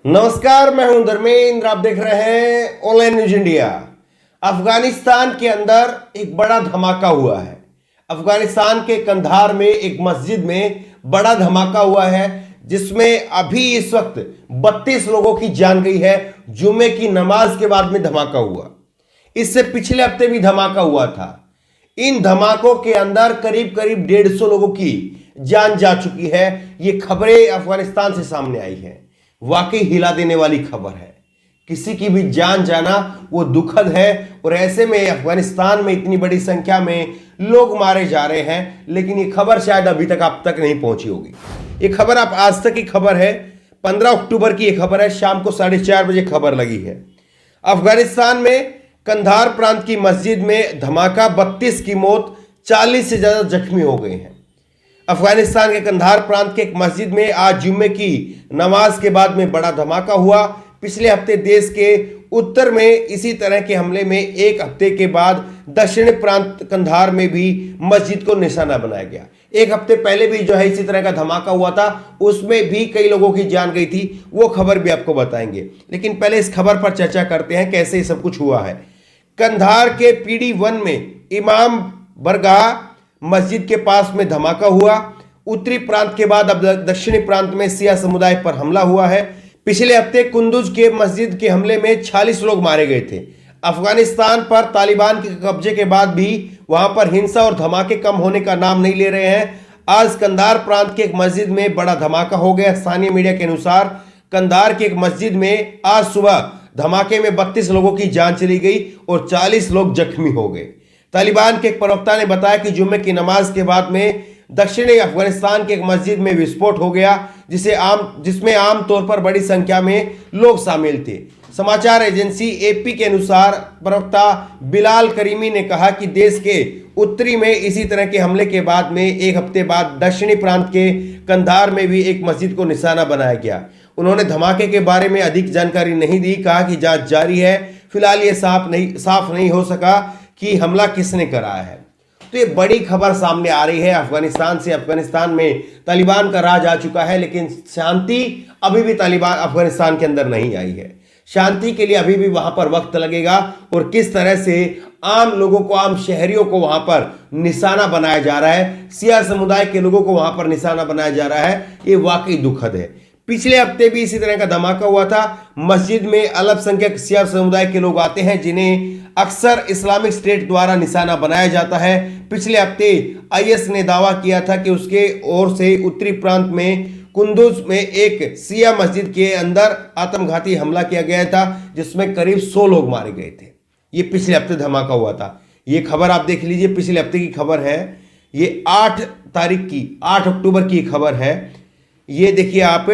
नमस्कार, मैं हूं धर्मेंद्र। आप देख रहे हैं ऑनलाइन न्यूज इंडिया। अफगानिस्तान के अंदर एक बड़ा धमाका हुआ है। अफगानिस्तान के कंधार में एक मस्जिद में बड़ा धमाका हुआ है, जिसमें अभी इस वक्त 32 लोगों की जान गई है। जुमे की नमाज के बाद में धमाका हुआ। इससे पिछले हफ्ते भी धमाका हुआ था। इन धमाकों के अंदर करीब करीब 150 लोगों की जान जा चुकी है। ये खबरें अफगानिस्तान से सामने आई हैं। वाकई हिला देने वाली खबर है। किसी की भी जान जाना वो दुखद है, और ऐसे में अफगानिस्तान में इतनी बड़ी संख्या में लोग मारे जा रहे हैं, लेकिन ये खबर शायद अभी तक आप तक नहीं पहुंची होगी। ये खबर आप आज तक की खबर है। 15 अक्टूबर की ये खबर है। शाम को 4:30 बजे खबर लगी है। अफगानिस्तान में कंधार प्रांत की मस्जिद में धमाका, 32 की मौत, 40 से ज्यादा जख्मी हो गए हैं। अफगानिस्तान के कंधार प्रांत के एक मस्जिद में आज जुम्मे की नमाज के बाद में बड़ा धमाका हुआ। पिछले हफ्ते देश के उत्तर में इसी तरह के हमले में एक हफ्ते के बाद दक्षिण प्रांत कंधार में भी मस्जिद को निशाना बनाया गया। एक हफ्ते पहले भी जो है इसी तरह का धमाका हुआ था, उसमें भी कई लोगों की जान गई थी। वो खबर भी आपको बताएंगे, लेकिन पहले इस खबर पर चर्चा करते हैं कैसे ये सब कुछ हुआ है। कंधार के पीडी 1 में इमाम बरगाह मस्जिद के पास में धमाका हुआ। उत्तरी प्रांत के बाद अब दक्षिणी प्रांत में सिया समुदाय पर हमला हुआ है। पिछले हफ्ते कुंदुज के मस्जिद के हमले में 46 लोग मारे गए थे। अफगानिस्तान पर तालिबान के कब्जे के बाद भी वहां पर हिंसा और धमाके कम होने का नाम नहीं ले रहे हैं। आज कंधार प्रांत के एक मस्जिद में बड़ा धमाका हो गया। स्थानीय मीडिया के अनुसार कंधार की एक मस्जिद में आज सुबह धमाके में 32 लोगों की जान चली गई और 40 लोग जख्मी हो गए। तालिबान के एक प्रवक्ता ने बताया कि जुम्मे की नमाज के बाद में दक्षिणी अफगानिस्तान के एक मस्जिद में विस्फोट हो गया, जिसमें आमतौर पर बड़ी संख्या में लोग शामिल थे। समाचार एजेंसी एपी के अनुसार प्रवक्ता बिलाल करीमी ने कहा कि देश के उत्तरी में इसी तरह के हमले के बाद में एक हफ्ते बाद दक्षिणी प्रांत के कंधार में भी एक मस्जिद को निशाना बनाया गया। उन्होंने धमाके के बारे में अधिक जानकारी नहीं दी। कहा कि जांच जारी है। फिलहाल ये साफ नहीं हो सका कि हमला किसने कराया है। तो ये बड़ी खबर सामने आ रही है अफगानिस्तान से। अफगानिस्तान में तालिबान का राज आ चुका है, लेकिन शांति अभी भी तालिबान अफगानिस्तान के अंदर नहीं आई है। शांति के लिए अभी भी वहां पर वक्त लगेगा, और किस तरह से आम लोगों को, आम शहरियों को वहां पर निशाना बनाया जा रहा है, सिया समुदाय के लोगों को वहां पर निशाना बनाया जा रहा है, ये वाकई दुखद है। पिछले हफ्ते भी इसी तरह का धमाका हुआ था। मस्जिद में अल्पसंख्यक सिया समुदाय के लोग आते हैं, जिन्हें अक्सर इस्लामिक स्टेट द्वारा निशाना बनाया जाता है। पिछले हफ्ते आईएस ने दावा किया था कि उसके ओर से उत्तरी प्रांत में कुंदुज में एक सिया मस्जिद के अंदर आत्मघाती हमला किया गया था, जिसमें करीब 100 लोग मारे गए थे। ये पिछले हफ्ते धमाका हुआ था। ये खबर आप देख लीजिए, पिछले हफ्ते की खबर है। ये 8 अक्टूबर की खबर है। ये देखिए आप,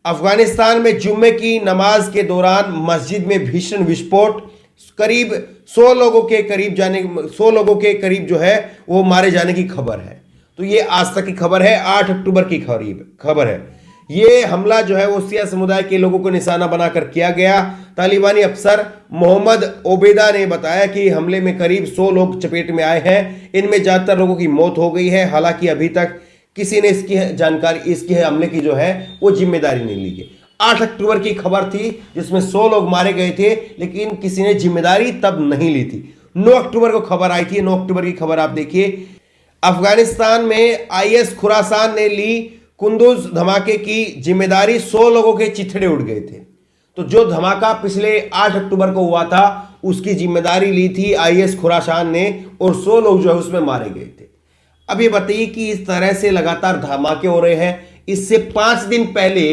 अफगानिस्तान में जुम्मे की नमाज के दौरान मस्जिद में भीषण विस्फोट, करीब 100 लोगों के करीब जो है वो मारे जाने की खबर है। तो ये आज तक की खबर है, 8 अक्टूबर की खबर है। ये हमला जो है वो सिया समुदाय के लोगों को निशाना बनाकर किया गया। तालिबानी अफसर मोहम्मद ओबेदा ने बताया कि हमले में करीब 100 लोग चपेट में आए हैं। इनमें ज्यादातर लोगों की मौत हो गई है। हालांकि अभी तक किसी ने इसके हमले की जो है वो जिम्मेदारी नहीं ली है। 8 अक्टूबर की खबर थी, जिसमें 100 लोग मारे गए थे, लेकिन किसी ने जिम्मेदारी तब नहीं ली थी। 9 अक्टूबर को खबर आई थी। 9 अक्टूबर की खबर आप देखिए। अफगानिस्तान में आईएस खुरासान ने ली कुंदुज धमाके की जिम्मेदारी। 100 लोगों के चिथड़े उड़ गए थे। तो जो धमाका पिछले 8 अक्टूबर को हुआ था, उसकी जिम्मेदारी ली थी आईएस खुरासान ने, और 100 लोग जो है उसमें मारे गए थे। अब ये बताइए कि इस तरह से लगातार धमाके हो रहे हैं। इससे 5 दिन पहले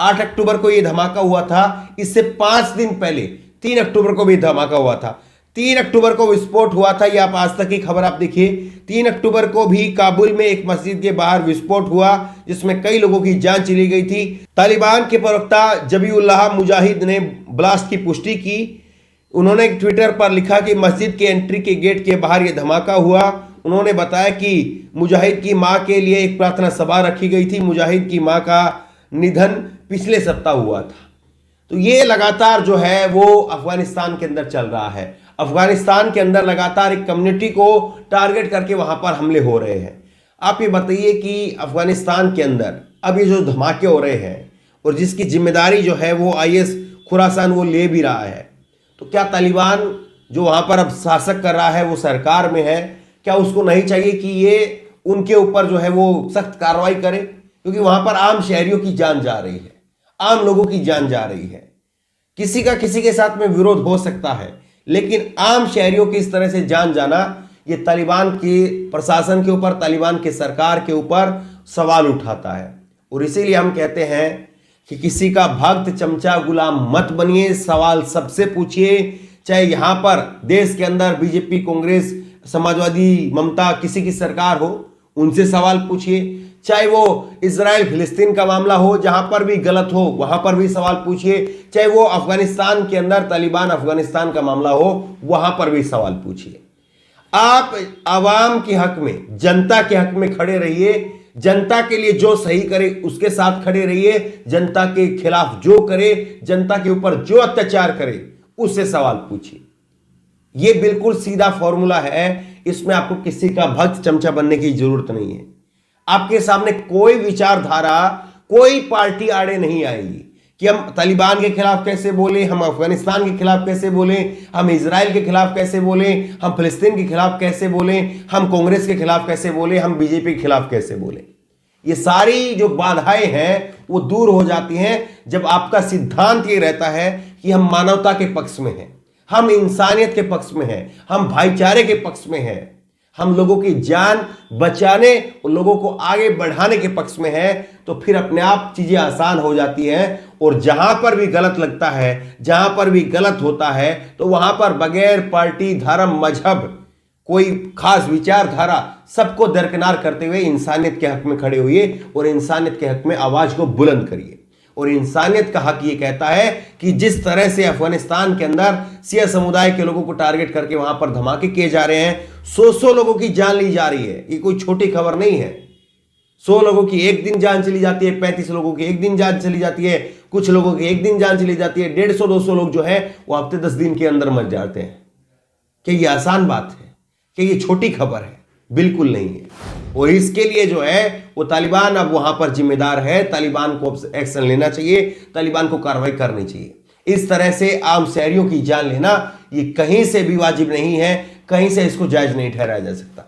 8 अक्टूबर को यह धमाका हुआ था। इससे 5 दिन पहले 3 अक्टूबर को भी धमाका हुआ था। 3 अक्टूबर को विस्फोट हुआ था। यह आप आज तक की खबर आप देखिए। 3 अक्टूबर को भी काबुल में एक मस्जिद के बाहर विस्फोट हुआ, जिसमें कई लोगों की जान चली गई थी। तालिबान के प्रवक्ता जबीउल्लाह मुजाहिद ने ब्लास्ट की पुष्टि की। उन्होंने ट्विटर पर लिखा कि मस्जिद के एंट्री के गेट के बाहर यह धमाका हुआ। उन्होंने बताया कि मुजाहिद की मां के लिए एक प्रार्थना सभा रखी गई थी। मुजाहिद की मां का निधन पिछले सप्ताह हुआ था। तो ये लगातार जो है वो अफगानिस्तान के अंदर चल रहा है। अफगानिस्तान के अंदर लगातार एक कम्युनिटी को टारगेट करके वहां पर हमले हो रहे हैं। आप ये बताइए कि अफगानिस्तान के अंदर अब ये जो धमाके हो रहे हैं और जिसकी जिम्मेदारी जो है वो आईएस खुरासान वो ले भी रहा है। तो क्या तालिबान जो वहां पर अब शासक कर रहा है वो सरकार में है, क्या उसको नहीं चाहिए कि ये उनके ऊपर जो है वो सख्त कार्रवाई करे? क्योंकि वहां पर आम शहरियों की जान जा रही है, आम लोगों की जान जा रही है। किसी का किसी के साथ में विरोध हो सकता है, लेकिन आम शहरियों की इस तरह से जान जाना, ये तालिबान के प्रशासन के ऊपर, तालिबान के सरकार के ऊपर सवाल उठाता है। और इसीलिए हम कहते हैं कि किसी का भक्त चमचा गुलाम मत बनिए, सवाल सबसे पूछिए। चाहे यहां पर देश के अंदर बीजेपी, कांग्रेस, समाजवादी, ममता किसी की सरकार हो, उनसे सवाल पूछिए। चाहे वो इजराइल फिलिस्तीन का मामला हो, जहां पर भी गलत हो वहां पर भी सवाल पूछिए। चाहे वो अफगानिस्तान के अंदर तालिबान अफगानिस्तान का मामला हो, वहां पर भी सवाल पूछिए। आप आवाम के हक में, जनता के हक में खड़े रहिए। जनता के लिए जो सही करे उसके साथ खड़े रहिए। जनता के खिलाफ जो करे, जनता के ऊपर जो अत्याचार करे, उससे सवाल पूछिए। यह बिल्कुल सीधा फॉर्मूला है। इसमें आपको किसी का भक्त चमचा बनने की जरूरत नहीं है। आपके सामने कोई विचारधारा, कोई पार्टी आड़े नहीं आएगी कि हम तालिबान के खिलाफ कैसे बोले, हम अफगानिस्तान के खिलाफ कैसे बोले, हम इजराइल के खिलाफ कैसे बोले, हम फिलिस्तीन के खिलाफ कैसे बोले, हम कांग्रेस के खिलाफ कैसे बोले, हम बीजेपी के खिलाफ कैसे बोले। ये सारी जो बाधाएं हैं वो दूर हो जाती हैं जब आपका सिद्धांत ये रहता है कि हम मानवता के पक्ष में हैं, हम इंसानियत के पक्ष में हैं, हम भाईचारे के पक्ष में हैं, हम लोगों की जान बचाने और लोगों को आगे बढ़ाने के पक्ष में है। तो फिर अपने आप चीजें आसान हो जाती हैं। और जहां पर भी गलत लगता है, जहां पर भी गलत होता है, तो वहां पर बगैर पार्टी, धर्म, मजहब, कोई खास विचारधारा, सबको दरकिनार करते हुए इंसानियत के हक में खड़े होइए और इंसानियत के हक में आवाज को बुलंद करिए। और इंसानियत का हक ये कहता है कि जिस तरह से अफगानिस्तान के अंदर शिया समुदाय के लोगों को टारगेट करके वहां पर धमाके किए जा रहे हैं, 100 लोगों की जान ली जा रही है, ये कोई छोटी खबर नहीं है। 100 लोगों की एक दिन जान चली जाती है, 35 लोगों की एक दिन जान चली जाती है, कुछ लोगों की एक दिन जान चली जाती है, 150-200 लोग जो है वो हफ्ते 10 दिन के अंदर मर जाते हैं। क्या ये आसान बात है? क्या ये छोटी खबर है? बिल्कुल नहीं है। और इसके लिए जो है वो तालिबान अब वहां पर जिम्मेदार है। तालिबान को एक्शन लेना चाहिए, तालिबान को कार्रवाई करनी चाहिए। इस तरह से आम शहरियों की जान लेना ये कहीं से भी वाजिब नहीं है, कहीं से इसको जायज नहीं ठहराया जा सकता।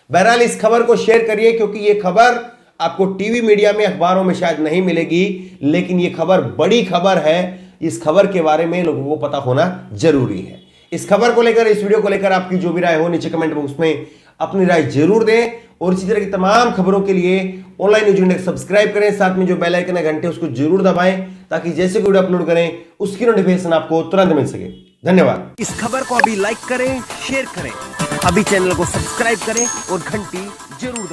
बहरहाल इस खबर को शेयर करिए, क्योंकि ये खबर आपको टीवी मीडिया में, अखबारों में शायद नहीं मिलेगी, लेकिन ये खबर बड़ी खबर है। इस खबर के बारे में लोगों को पता होना जरूरी है। इस खबर को लेकर, इस वीडियो को लेकर आपकी जो भी राय हो नीचे कमेंट बॉक्स में अपनी राय जरूर दें। और इसी तरह की तमाम खबरों के लिए ऑनलाइन न्यूज इंडिया सब्सक्राइब करें, साथ में जो बेल आइकन है घंटे उसको जरूर दबाएं, ताकि जैसे वीडियो अपलोड करें उसकी नोटिफिकेशन आपको तुरंत मिल सके। धन्यवाद। इस खबर को अभी लाइक करें, शेयर करें, अभी चैनल को सब्सक्राइब करें और घंटी जरूर दबाएं।